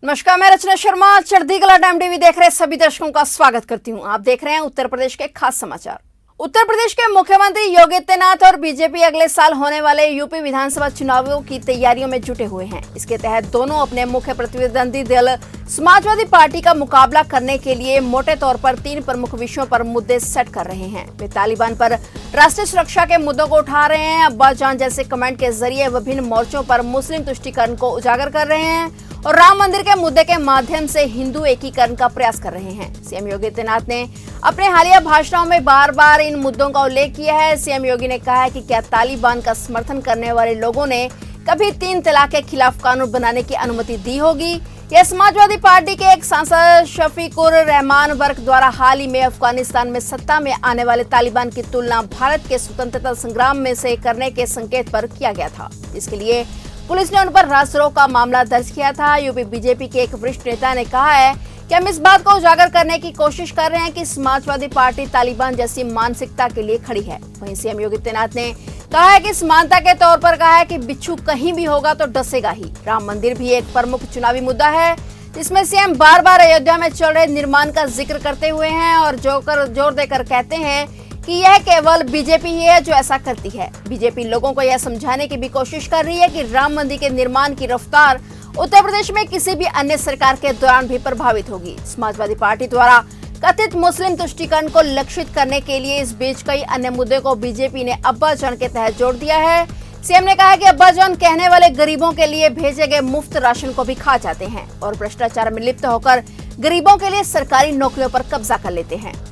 नमस्कार, मैं रचना शर्मा चढ़ती कला टाइम टीवी देख रहे सभी दर्शकों का स्वागत करती हूं। आप देख रहे हैं उत्तर प्रदेश के खास समाचार। उत्तर प्रदेश के मुख्यमंत्री योगी आदित्यनाथ और बीजेपी अगले साल होने वाले यूपी विधानसभा चुनावों की तैयारियों में जुटे हुए हैं। इसके तहत दोनों अपने मुख्य प्रतिद्वंदी दल समाजवादी पार्टी का मुकाबला करने के लिए मोटे तौर पर 3 प्रमुख विषयों पर मुद्दे सेट कर रहे हैं। वे तालिबान पर राष्ट्रीय सुरक्षा के मुद्दों को उठा रहे हैं। अब्बा जान जैसे कमेंट के जरिए विभिन्न मोर्चों पर मुस्लिम तुष्टीकरण को उजागर कर रहे हैं और राम मंदिर के मुद्दे के माध्यम से हिंदू एकीकरण का प्रयास कर रहे हैं। सीएम योगी आदित्यनाथ ने अपने हालिया भाषणों में बार बार इन मुद्दों का उल्लेख किया है। सीएम योगी ने कहा है कि क्या तालिबान का समर्थन करने वाले लोगों ने कभी 3 तलाक के खिलाफ कानून बनाने की अनुमति दी होगी? यह समाजवादी पार्टी के एक सांसद शफीकुर रहमान वर्क द्वारा हाल ही में अफगानिस्तान में सत्ता में आने वाले तालिबान की तुलना भारत के स्वतंत्रता संग्राम में से करने के संकेत पर किया गया था। इसके लिए पुलिस ने उन पर राजद्रोह का मामला दर्ज किया था। यूपी बीजेपी के एक वरिष्ठ नेता ने कहा है कि हम इस बात को उजागर करने की कोशिश कर रहे हैं कि समाजवादी पार्टी तालिबान जैसी मानसिकता के लिए खड़ी है। वहीं सीएम योगी आदित्यनाथ ने कहा है कि समानता के तौर पर कहा है कि बिच्छू कहीं भी होगा तो डसेगा ही। राम मंदिर भी एक प्रमुख चुनावी मुद्दा है, जिसमें सीएम बार बार अयोध्या में चल रहे निर्माण का जिक्र करते हुए हैं और जोर देकर कहते हैं कि यह केवल बीजेपी ही है जो ऐसा करती है। बीजेपी लोगों को यह समझाने की भी कोशिश कर रही है कि राम मंदिर के निर्माण की रफ्तार उत्तर प्रदेश में किसी भी अन्य सरकार के दौरान भी प्रभावित होगी। समाजवादी पार्टी द्वारा कथित मुस्लिम तुष्टीकरण को लक्षित करने के लिए इस बीच कई अन्य मुद्दे को बीजेपी ने अब्बा जान के तहत जोड़ दिया है। सीएम ने कहा है कि अब्बा जान कहने वाले गरीबों के लिए भेजे गए मुफ्त राशन को भी खा जाते हैं और भ्रष्टाचार में लिप्त होकर गरीबों के लिए सरकारी नौकरियों पर कब्जा कर लेते हैं।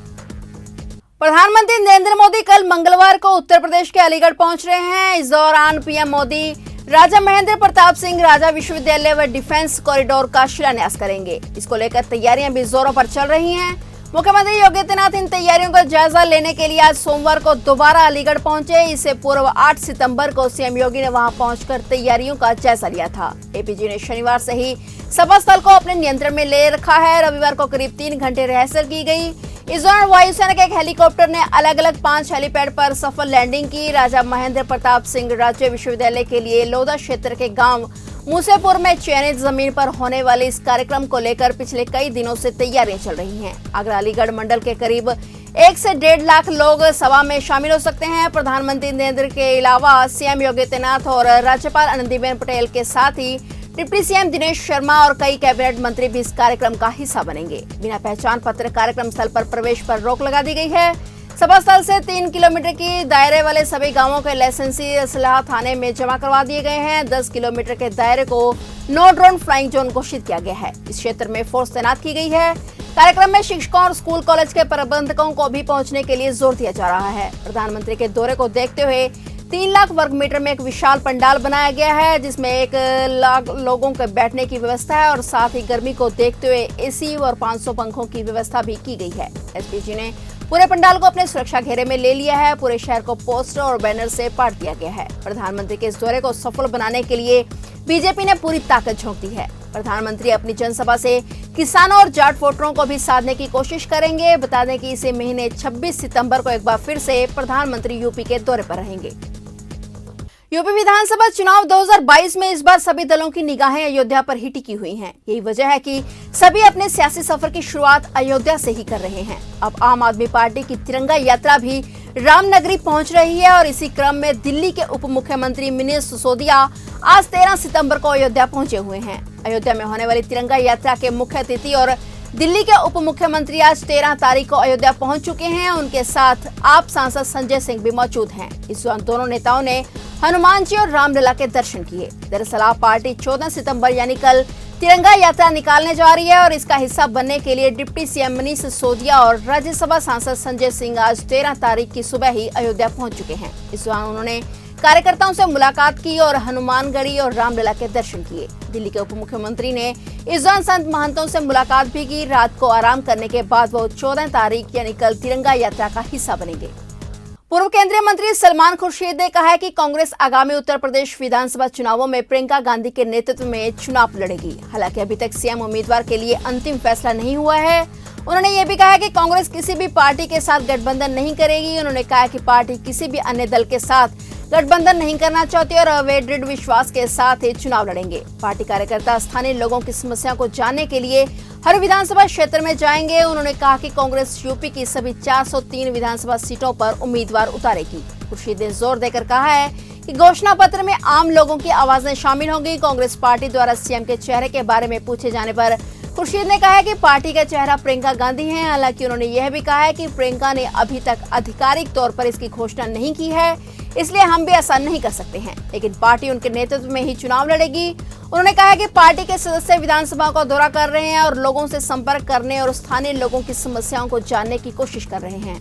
प्रधानमंत्री नरेंद्र मोदी कल मंगलवार को उत्तर प्रदेश के अलीगढ़ पहुंच रहे हैं। इस दौरान पीएम मोदी राजा महेंद्र प्रताप सिंह राजा विश्वविद्यालय व डिफेंस कॉरिडोर का शिलान्यास करेंगे। इसको लेकर तैयारियां भी जोरों पर चल रही हैं। मुख्यमंत्री योगी आदित्यनाथ इन तैयारियों का जायजा लेने के लिए आज सोमवार को दोबारा अलीगढ़ पहुंचे। इससे पूर्व 8 सितंबर को सीएम योगी ने वहां पहुंचकर तैयारियों का जायजा लिया था। एपीजी ने शनिवार से ही सभा स्थल को अपने नियंत्रण में ले रखा है। रविवार को करीब 3 घंटे रिहर्सल की गई। इस दौरान वायुसेना के एक हेलीकॉप्टर ने अलग अलग 5 हेलीपैड पर सफल लैंडिंग की। राजा महेंद्र प्रताप सिंह राज्य विश्वविद्यालय के लिए लोधा क्षेत्र के गांव मूसेपुर में चयनित जमीन पर होने वाले इस कार्यक्रम को लेकर पिछले कई दिनों से तैयारियां चल रही हैं। आगरा अलीगढ़ मंडल के करीब 1 से 1.5 लाख लोग सभा में शामिल हो सकते हैं। प्रधानमंत्री नरेंद्र के अलावा सीएम योगी आदित्यनाथ और राज्यपाल आनंदीबेन पटेल के साथ ही डिप्टी सीएम दिनेश शर्मा और कई कैबिनेट मंत्री भी इस कार्यक्रम का हिस्सा बनेंगे। बिना पहचान पत्र कार्यक्रम स्थल पर प्रवेश पर रोक लगा दी गई है। सभा स्थल से 3 किलोमीटर की दायरे वाले सभी गांवों के लाइसेंसी असलाह थाने में जमा करवा दिए गए हैं। 10 किलोमीटर के दायरे को नो ड्रोन फ्लाइंग जोन घोषित किया गया है। इस क्षेत्र में फोर्स तैनात की गई है। कार्यक्रम में शिक्षकों और स्कूल कॉलेज के प्रबंधकों को भी पहुंचने के लिए जोर दिया जा रहा है। प्रधानमंत्री के दौरे को देखते हुए 3 लाख वर्ग मीटर में एक विशाल पंडाल बनाया गया है, जिसमें 1 लाख लोगों के बैठने की व्यवस्था है और साथ ही गर्मी को देखते हुए एसी और 500 पंखों की व्यवस्था भी की गई है। एसपीजी ने पूरे पंडाल को अपने सुरक्षा घेरे में ले लिया है। पूरे शहर को पोस्टर और बैनर से पाट दिया गया है। प्रधानमंत्री के इस दौरे को सफल बनाने के लिए बीजेपी ने पूरी ताकत झोंक दी है। प्रधानमंत्री अपनी जनसभा से किसानों और जाट वोटरों को भी साधने की कोशिश करेंगे। बता दें कि इसी महीने 26 सितंबर को एक बार फिर से प्रधानमंत्री यूपी के दौरे पर रहेंगे। यूपी विधानसभा चुनाव 2022 में इस बार सभी दलों की निगाहें अयोध्या पर ही टिकी हुई हैं। यही वजह है कि सभी अपने सियासी सफर की शुरुआत अयोध्या से ही कर रहे हैं। अब आम आदमी पार्टी की तिरंगा यात्रा भी रामनगरी पहुंच रही है और इसी क्रम में दिल्ली के उप मुख्यमंत्री मनीष सिसोदिया आज 13 सितंबर को अयोध्या पहुंचे हुए हैं। अयोध्या में होने वाली तिरंगा यात्रा के मुख्य अतिथि और दिल्ली के उप मुख्यमंत्री आज 13 तारीख को अयोध्या पहुंच चुके हैं। उनके साथ आप सांसद संजय सिंह भी मौजूद हैं। इस दौरान दोनों नेताओं ने हनुमान जी और रामलला के दर्शन किए। दरअसल आप पार्टी 14 सितंबर यानी कल तिरंगा यात्रा निकालने जा रही है और इसका हिस्सा बनने के लिए डिप्टी सीएम मनीष सिसोदिया और राज्यसभा सांसद संजय सिंह आज 13 तारीख की सुबह ही अयोध्या पहुंच चुके हैं। इस दौरान उन्होंने कार्यकर्ताओं से मुलाकात की और हनुमानगढ़ी और रामलला के दर्शन किए। दिल्ली के उप मुख्यमंत्री ने इस दौरान संत महंतों से मुलाकात भी की। रात को आराम करने के बाद वो 14 तारीख यानी कल तिरंगा यात्रा का हिस्सा बनेंगे। पूर्व केंद्रीय मंत्री सलमान खुर्शीद ने कहा है कि कांग्रेस आगामी उत्तर प्रदेश विधानसभा चुनावों में प्रियंका गांधी के नेतृत्व में चुनाव लड़ेगी। हालांकि अभी तक सीएम उम्मीदवार के लिए अंतिम फैसला नहीं हुआ है। उन्होंने ये भी कहा कि कांग्रेस किसी भी पार्टी के साथ गठबंधन नहीं करेगी। उन्होंने कहा कि पार्टी किसी भी अन्य दल के साथ गठबंधन नहीं करना चाहते और अवैध दृढ़ विश्वास के साथ ही चुनाव लड़ेंगे। पार्टी कार्यकर्ता स्थानीय लोगों की समस्या को जानने के लिए हर विधानसभा क्षेत्र में जाएंगे। उन्होंने कहा कि कांग्रेस यूपी की सभी 403 विधानसभा सीटों पर उम्मीदवार उतारेगी। खुर्शीद ने जोर देकर कहा है कि घोषणा पत्र में आम लोगों की आवाजें शामिल होंगी। कांग्रेस पार्टी द्वारा सीएम के चेहरे के बारे में पूछे जाने पर खुर्शीद ने कहा है कि पार्टी का चेहरा प्रियंका गांधी है। हालांकि उन्होंने यह भी कहा है कि प्रियंका ने अभी तक आधिकारिक तौर पर इसकी घोषणा नहीं की है, इसलिए हम भी ऐसा नहीं कर सकते हैं, लेकिन पार्टी उनके नेतृत्व में ही चुनाव लड़ेगी। उन्होंने कहा कि पार्टी के सदस्य विधानसभा का दौरा कर रहे हैं और लोगों से संपर्क करने और स्थानीय लोगों की समस्याओं को जानने की कोशिश कर रहे हैं।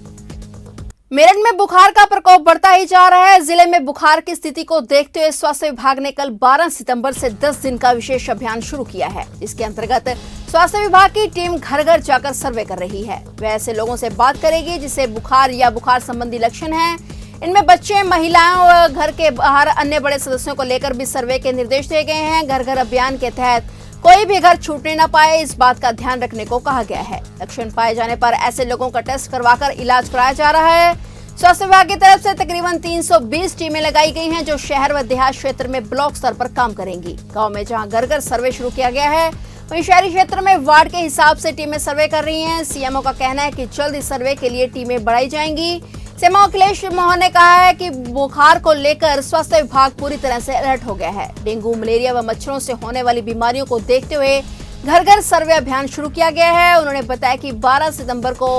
मेरठ में बुखार का प्रकोप बढ़ता ही जा रहा है। जिले में बुखार की स्थिति को देखते हुए स्वास्थ्य विभाग ने कल 12 सितंबर से 10 दिन का विशेष अभियान शुरू किया है। इसके अंतर्गत स्वास्थ्य विभाग की टीम घर घर जाकर सर्वे कर रही है। वह ऐसे लोगों से बात करेगी जिसे बुखार या बुखार संबंधी लक्षण हैं। इनमें बच्चे, महिलाएं और घर के बाहर अन्य बड़े सदस्यों को लेकर भी सर्वे के निर्देश दिए गए हैं। घर घर अभियान के तहत कोई भी घर छूटने न पाए, इस बात का ध्यान रखने को कहा गया है। लक्षण पाए जाने पर ऐसे लोगों का टेस्ट करवाकर इलाज कराया जा रहा है। स्वास्थ्य विभाग की तरफ से तकरीबन 320 टीमें लगाई गई हैं जो शहर व देहात क्षेत्र में ब्लॉक स्तर पर काम करेंगी। गांव में जहां घर घर सर्वे शुरू किया गया है, वहीं शहरी क्षेत्र में वार्ड के हिसाब से टीमें सर्वे कर रही हैं। सीएमओ का कहना है कि जल्द इस सर्वे के लिए टीमें बढ़ाई जाएंगी। सीएमओ अखिलेश मोहन ने कहा है कि बुखार को लेकर स्वास्थ्य विभाग पूरी तरह से अलर्ट हो गया है। डेंगू, मलेरिया व मच्छरों से होने वाली बीमारियों को देखते हुए घर घर सर्वे अभियान शुरू किया गया है। उन्होंने बताया कि 12 सितंबर को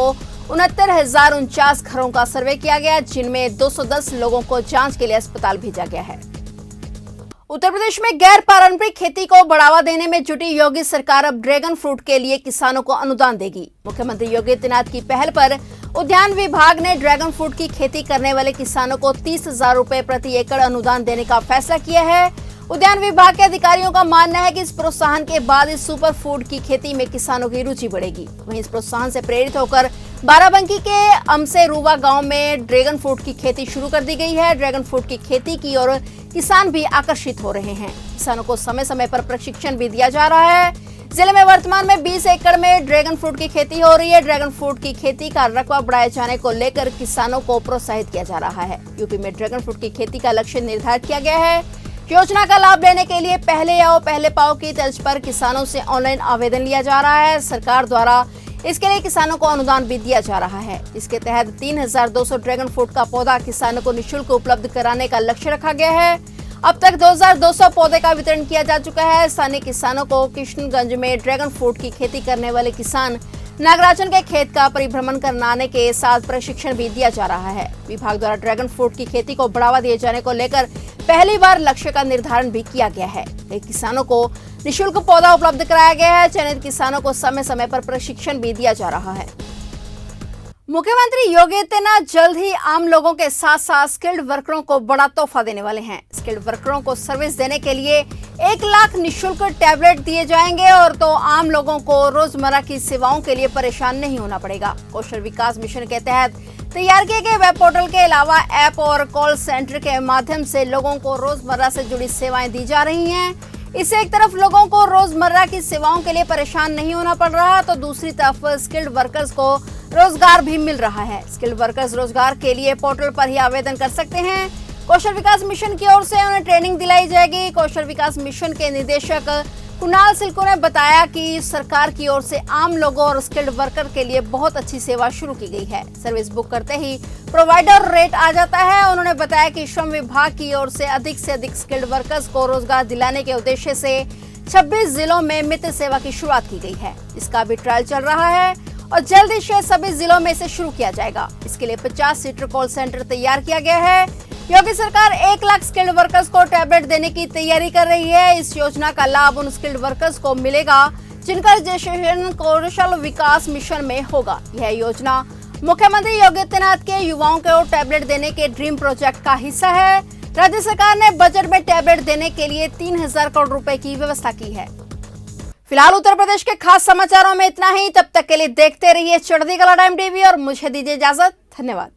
69,049 घरों का सर्वे किया गया, जिनमें 210 लोगों को जांच के लिए अस्पताल भेजा गया है। उत्तर प्रदेश में गैर पारंपरिक खेती को बढ़ावा देने में जुटी योगी सरकार अब ड्रैगन फ्रूट के लिए किसानों को अनुदान देगी। मुख्यमंत्री योगी आदित्यनाथ की पहल पर उद्यान विभाग ने ड्रैगन फ्रूट की खेती करने वाले किसानों को 30,000 रुपए प्रति एकड़ अनुदान देने का फैसला किया है। उद्यान विभाग के अधिकारियों का मानना है कि इस प्रोत्साहन के बाद इस सुपर फूड की खेती में किसानों की रुचि बढ़ेगी। वहीं इस प्रोत्साहन से प्रेरित होकर बाराबंकी के अमसेरुवा गांव में ड्रैगन फ्रूट की खेती शुरू कर दी गई है। ड्रैगन फ्रूट की खेती की और किसान भी आकर्षित हो रहे हैं। किसानों को समय समय पर प्रशिक्षण भी दिया जा रहा है। जिले में वर्तमान में 20 एकड़ में ड्रैगन फ्रूट की खेती हो रही है। ड्रैगन फ्रूट की खेती का रकबा बढ़ाए जाने को लेकर किसानों को प्रोत्साहित किया जा रहा है। यूपी में ड्रैगन फ्रूट की खेती का लक्ष्य निर्धारित किया गया है। योजना का लाभ लेने के लिए पहले आओ पहले पाओ की तर्ज पर किसानों से ऑनलाइन आवेदन लिया जा रहा है। सरकार द्वारा इसके लिए किसानों को अनुदान भी दिया जा रहा है। इसके तहत 3,200 ड्रैगन फ्रूट का पौधा किसानों को निःशुल्क उपलब्ध कराने का लक्ष्य रखा गया है। अब तक 2,200 पौधे का वितरण किया जा चुका है। स्थानीय किसानों को किशनगंज में ड्रैगन फ्रूट की खेती करने वाले किसान नागराजन के खेत का परिभ्रमण कराने के साथ प्रशिक्षण भी दिया जा रहा है। विभाग द्वारा ड्रैगन फ्रूट की खेती को बढ़ावा दिए जाने को लेकर पहली बार लक्ष्य का निर्धारण भी किया गया है। किसानों को निःशुल्क पौधा उपलब्ध कराया गया है। चयनित किसानों को समय समय पर प्रशिक्षण भी दिया जा रहा है। मुख्यमंत्री योगी आदित्यनाथ जल्द ही आम लोगों के साथ साथ स्किल्ड वर्करों को बड़ा तोहफा देने वाले हैं। स्किल्ड वर्करों को सर्विस देने के लिए 1 लाख निःशुल्क टैबलेट दिए जाएंगे और तो आम लोगों को रोजमर्रा की सेवाओं के लिए परेशान नहीं होना पड़ेगा। कौशल विकास मिशन के तहत तैयार किए गए वेब पोर्टल के अलावा ऐप और कॉल सेंटर के माध्यम से लोगों को रोजमर्रा से जुड़ी सेवाएं दी जा रही हैं। इससे एक तरफ लोगों को रोजमर्रा की सेवाओं के लिए परेशान नहीं होना पड़ रहा, तो दूसरी तरफ स्किल्ड वर्कर्स को रोजगार भी मिल रहा है। स्किल्ड वर्कर्स रोजगार के लिए पोर्टल पर ही आवेदन कर सकते हैं। कौशल विकास मिशन की ओर से उन्हें ट्रेनिंग दिलाई जाएगी। कौशल विकास मिशन के निदेशक कुणाल सिल्को ने बताया कि सरकार की ओर से आम लोगों और स्किल्ड वर्कर के लिए बहुत अच्छी सेवा शुरू की गई है। सर्विस बुक करते ही प्रोवाइडर रेट आ जाता है। उन्होंने बताया कि श्रम विभाग की ओर से अधिक स्किल्ड वर्कर्स को रोजगार दिलाने के उद्देश्य से 26 जिलों में मित्र सेवा की शुरुआत की गई है। इसका भी ट्रायल चल रहा है और जल्द ही सभी जिलों में इसे शुरू किया जाएगा। इसके लिए 50 सीटर कॉल सेंटर तैयार किया गया है। योगी सरकार 1 लाख स्किल्ड वर्कर्स को टैबलेट देने की तैयारी कर रही है। इस योजना का लाभ उन स्किल्ड वर्कर्स को मिलेगा जिनका रजिस्ट्रेशन कौशल विकास मिशन में होगा। यह योजना मुख्यमंत्री योगी आदित्यनाथ के युवाओं को टैबलेट देने के ड्रीम प्रोजेक्ट का हिस्सा है। राज्य सरकार ने बजट में टैबलेट देने के लिए 3,000 करोड़ रुपए की व्यवस्था की है। फिलहाल उत्तर प्रदेश के खास समाचारों में इतना ही। तब तक के लिए देखते रहिए चढ़ती कला टाइम टीवी और मुझे दीजिए इजाजत। धन्यवाद।